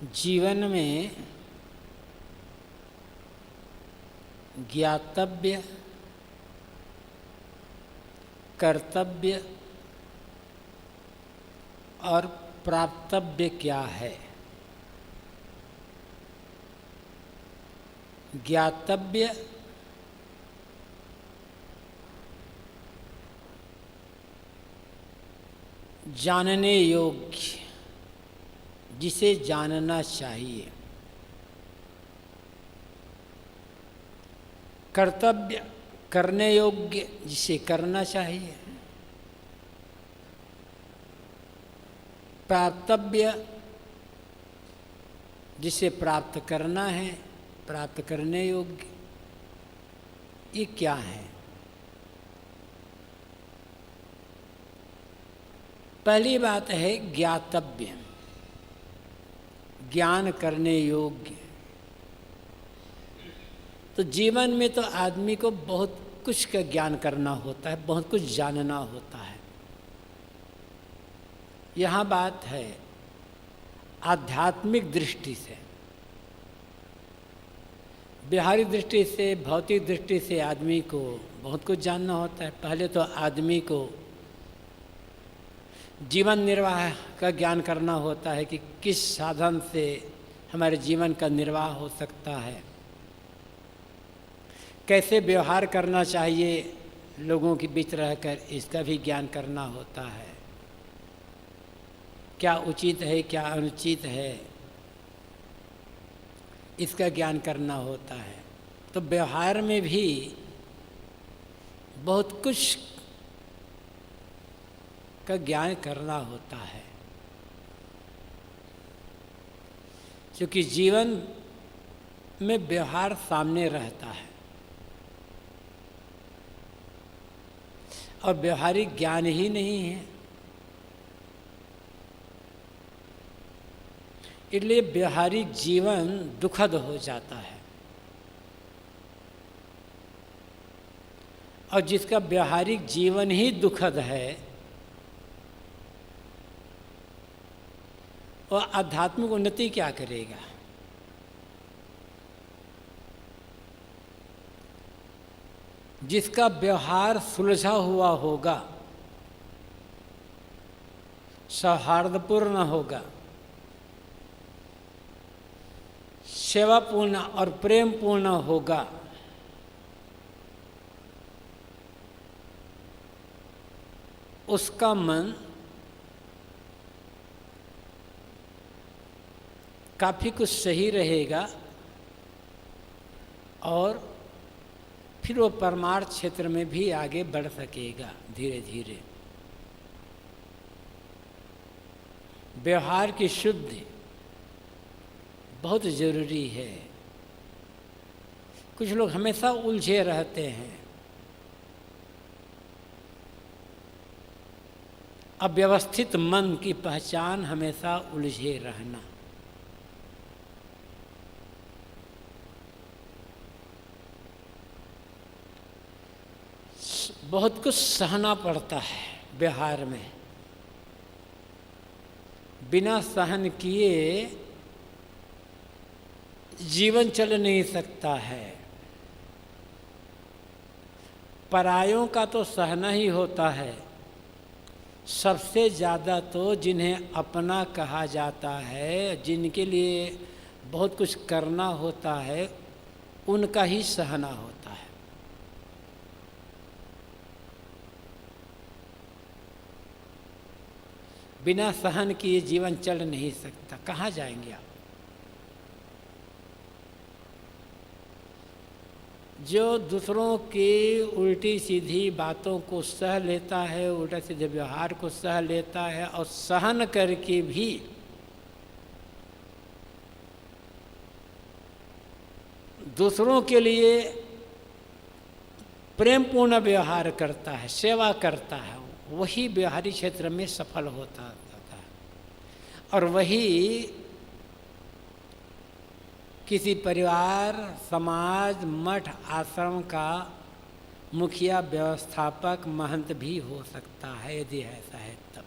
जीवन में ज्ञातव्य, कर्तव्य और प्राप्तव्य क्या है। ज्ञातव्य जानने योग्य, जिसे जानना चाहिए। कर्तव्य करने योग्य, जिसे करना चाहिए। प्राप्तव्य जिसे प्राप्त करना है, प्राप्त करने योग्य। ये क्या है? पहली बात है ज्ञातव्य, ज्ञान करने योग्य। तो जीवन में तो आदमी को बहुत कुछ का ज्ञान करना होता है, बहुत कुछ जानना होता है। यहाँ बात है आध्यात्मिक दृष्टि से। व्यवहारिक दृष्टि से, भौतिक दृष्टि से आदमी को बहुत कुछ जानना होता है। पहले तो आदमी को जीवन निर्वाह का ज्ञान करना होता है कि किस साधन से हमारे जीवन का निर्वाह हो सकता है, कैसे व्यवहार करना चाहिए लोगों के बीच रहकर, इसका भी ज्ञान करना होता है। क्या उचित है, क्या अनुचित है, इसका ज्ञान करना होता है। तो व्यवहार में भी बहुत कुछ का ज्ञान करना होता है, क्योंकि जीवन में व्यवहार सामने रहता है और व्यवहारिक ज्ञान ही नहीं है। इसलिए व्यवहारिक जीवन दुखद हो जाता है। और जिसका व्यवहारिक जीवन ही दुखद है, वह आध्यात्मिक उन्नति क्या करेगा? जिसका व्यवहार सुलझा हुआ होगा, सौहार्दपूर्ण होगा, सेवापूर्ण और प्रेमपूर्ण होगा, उसका मन काफ़ी कुछ सही रहेगा और फिर वो परमार्थ क्षेत्र में भी आगे बढ़ सकेगा धीरे धीरे। व्यवहार की शुद्धि बहुत ज़रूरी है। कुछ लोग हमेशा उलझे रहते हैं। अव्यवस्थित मन की पहचान हमेशा उलझे रहना। बहुत कुछ सहना पड़ता है व्यवहार में। बिना सहन किए जीवन चल नहीं सकता है। परायों का तो सहना ही होता है। सबसे ज़्यादा तो जिन्हें अपना कहा जाता है, जिनके लिए बहुत कुछ करना होता है, उनका ही सहना होता है। बिना सहन किए जीवन चल नहीं सकता। कहाँ जाएंगे आप? जो दूसरों की उल्टी सीधी बातों को सह लेता है, उल्टा सीधे व्यवहार को सह लेता है और सहन करके भी दूसरों के लिए प्रेमपूर्ण व्यवहार करता है, सेवा करता है, वही व्यवहारिक क्षेत्र में सफल होता है। और वही किसी परिवार, समाज, मठ, आश्रम का मुखिया, व्यवस्थापक, महंत भी हो सकता है, यदि ऐसा है तब।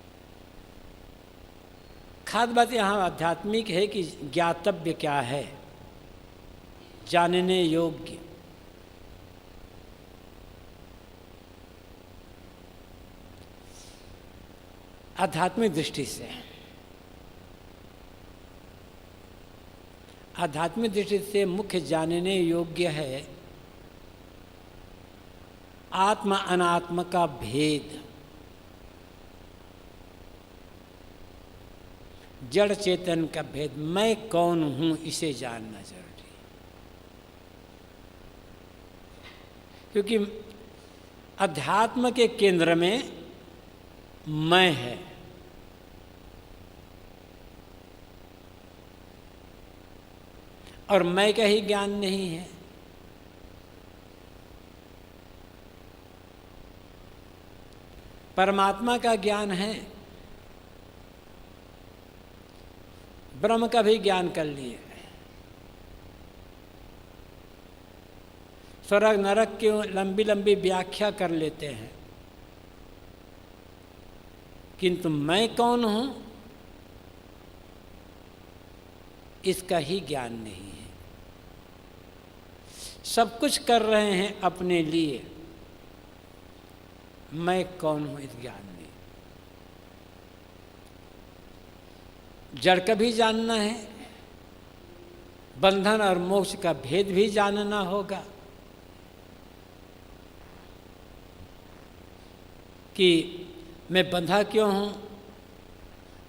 खास बात यहाँ आध्यात्मिक है कि ज्ञातव्य क्या है, जानने योग्य। आध्यात्मिक दृष्टि से, आध्यात्मिक दृष्टि से मुख्य जानने योग्य है आत्मा अनात्मा का भेद, जड़ चेतन का भेद। मैं कौन हूं इसे जानना जरूरी है, क्योंकि अध्यात्म के केंद्र में मैं है। और मैं का ही ज्ञान नहीं है। परमात्मा का ज्ञान है, ब्रह्म का भी ज्ञान कर लिए। स्वर्ग नरक की लंबी लंबी व्याख्या कर लेते हैं, किंतु मैं कौन हूं इसका ही ज्ञान नहीं है। सब कुछ कर रहे हैं अपने लिए, मैं कौन हूं इस ज्ञान नहीं। जड़ का भी जानना है, बंधन और मोक्ष का भेद भी जानना होगा कि मैं बंधा क्यों हूं,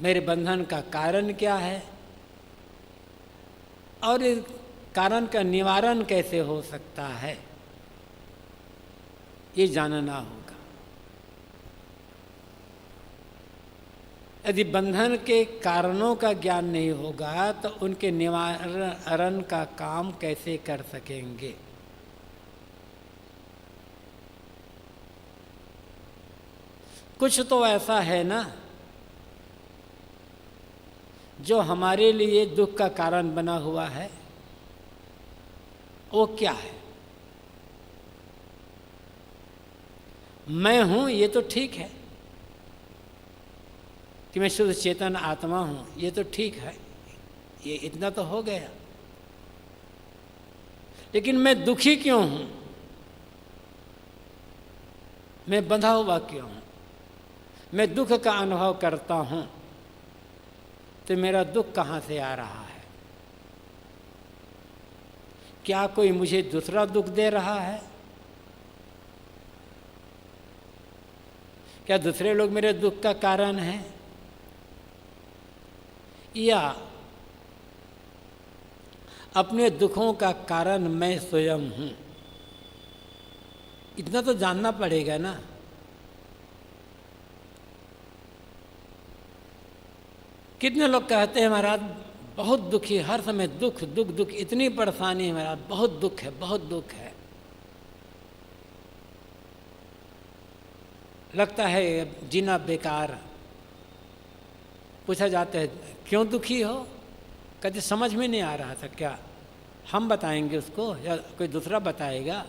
मेरे बंधन का कारण क्या है और इस कारण का निवारण कैसे हो सकता है, ये जानना होगा। यदि बंधन के कारणों का ज्ञान नहीं होगा तो उनके निवारण का काम कैसे कर सकेंगे। कुछ तो ऐसा है ना जो हमारे लिए दुख का कारण बना हुआ है, वो क्या है? मैं हूं ये तो ठीक है कि मैं शुद्ध चेतन आत्मा हूं, ये तो ठीक है, ये इतना तो हो गया। लेकिन मैं दुखी क्यों हूं, मैं बंधा हुआ क्यों हूं, मैं दुख का अनुभव करता हूं, तो मेरा दुख कहाँ से आ रहा है? क्या कोई मुझे दूसरा दुख दे रहा है? क्या दूसरे लोग मेरे दुख का कारण हैं? या अपने दुखों का कारण मैं स्वयं हूं? इतना तो जानना पड़ेगा ना। कितने लोग कहते हैं महाराज बहुत दुखी, हर समय दुख दुख दुख, इतनी परेशानी है महाराज, बहुत दुख है, बहुत दुख है। लगता है जीना बेकार। पूछा जाता है क्यों दुखी हो, कहते समझ में नहीं आ रहा था। क्या हम बताएंगे उसको या कोई दूसरा बताएगा?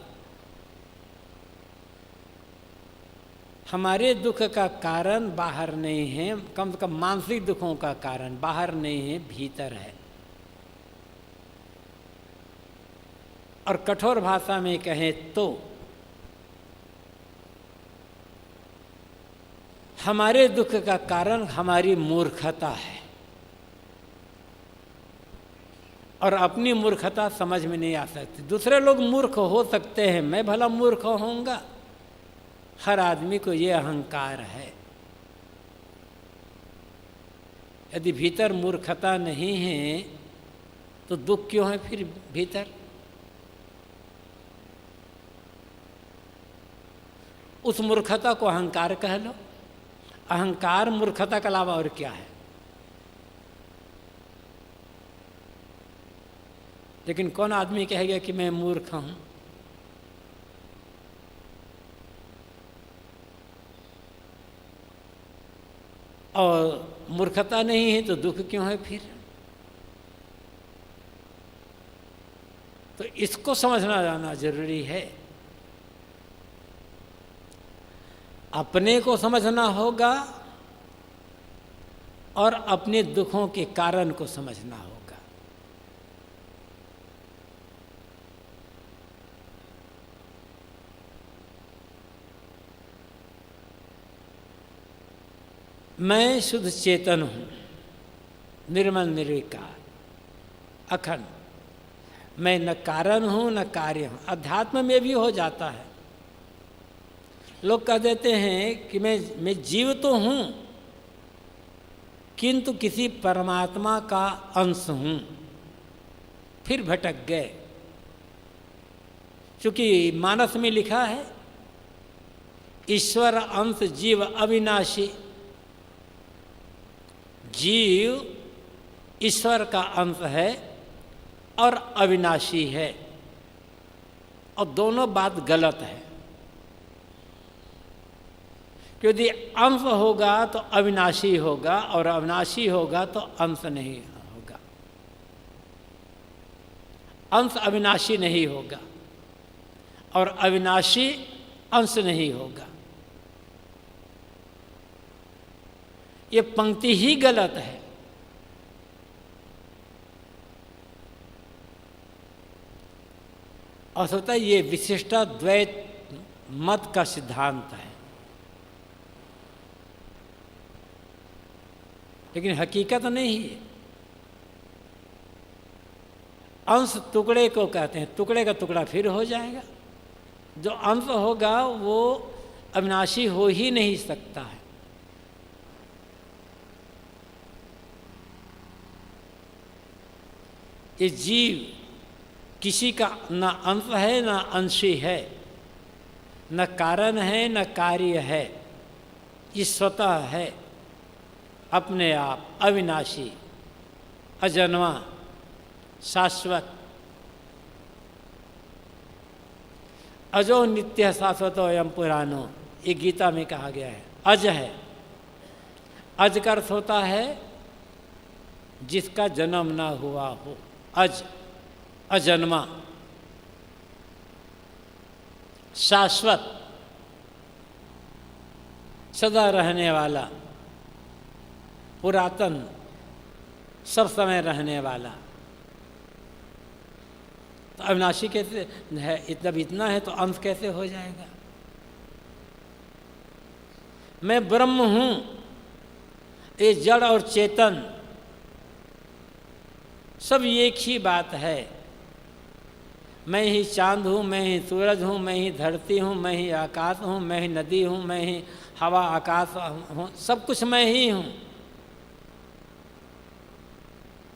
हमारे दुख का कारण बाहर नहीं है, कम से कम मानसिक दुखों का कारण बाहर नहीं है, भीतर है। और कठोर भाषा में कहें तो हमारे दुख का कारण हमारी मूर्खता है, और अपनी मूर्खता समझ में नहीं आ सकती। दूसरे लोग मूर्ख हो सकते हैं, मैं भला मूर्ख होऊंगा? हर आदमी को ये अहंकार है। यदि भीतर मूर्खता नहीं है तो दुख क्यों है फिर भीतर? उस मूर्खता को अहंकार कह लो। अहंकार मूर्खता के अलावा और क्या है? लेकिन कौन आदमी कहेगा कि मैं मूर्ख हूं? और मूर्खता नहीं है तो दुख क्यों है फिर? तो इसको समझना जाना जरूरी है। अपने को समझना होगा और अपने दुखों के कारण को समझना होगा। मैं शुद्ध चेतन हूँ, निर्मल निर्विकार अखंड। मैं न कारण हूँ न कार्य हूँ। अध्यात्म में भी हो जाता है। लोग कह देते हैं कि मैं जीव तो हूँ किंतु किसी परमात्मा का अंश हूँ, फिर भटक गए। क्योंकि मानस में लिखा है ईश्वर अंश जीव अविनाशी। जीव ईश्वर का अंश है और अविनाशी है, और दोनों बात गलत है। क्योंकि अंश होगा तो अविनाशी होगा और अविनाशी होगा तो अंश नहीं होगा। अंश अविनाशी नहीं होगा और अविनाशी अंश नहीं होगा। ये पंक्ति ही गलत है। और सोचता है ये विशिष्टाद्वैत मत का सिद्धांत है, लेकिन हकीकत नहीं है। अंश टुकड़े को कहते हैं, टुकड़े का टुकड़ा फिर हो जाएगा। जो अंश होगा वो अविनाशी हो ही नहीं सकता है। ये जीव किसी का न अंश है न अंशी है, न कारण है न कार्य है। ये स्वतः है, अपने आप अविनाशी, अजन्मा, शाश्वत। अजो नित्य शाश्वतो अयम पुराणो, ये गीता में कहा गया है। अज है। अज का अर्थ होता है जिसका जन्म ना हुआ हो। अज अजन्मा, शाश्वत, सदा रहने वाला, पुरातन, सब समय रहने वाला। तो अविनाशी कैसे है? इतना है तो अंश कैसे हो जाएगा? मैं ब्रह्म हूँ। ये जड़ और चेतन सब एक ही बात है। मैं ही चांद हूँ, मैं ही सूरज हूँ, मैं ही धरती हूँ, मैं ही आकाश हूँ, मैं ही नदी हूँ, मैं ही हवा आकाश हूँ, सब कुछ मैं ही हूँ।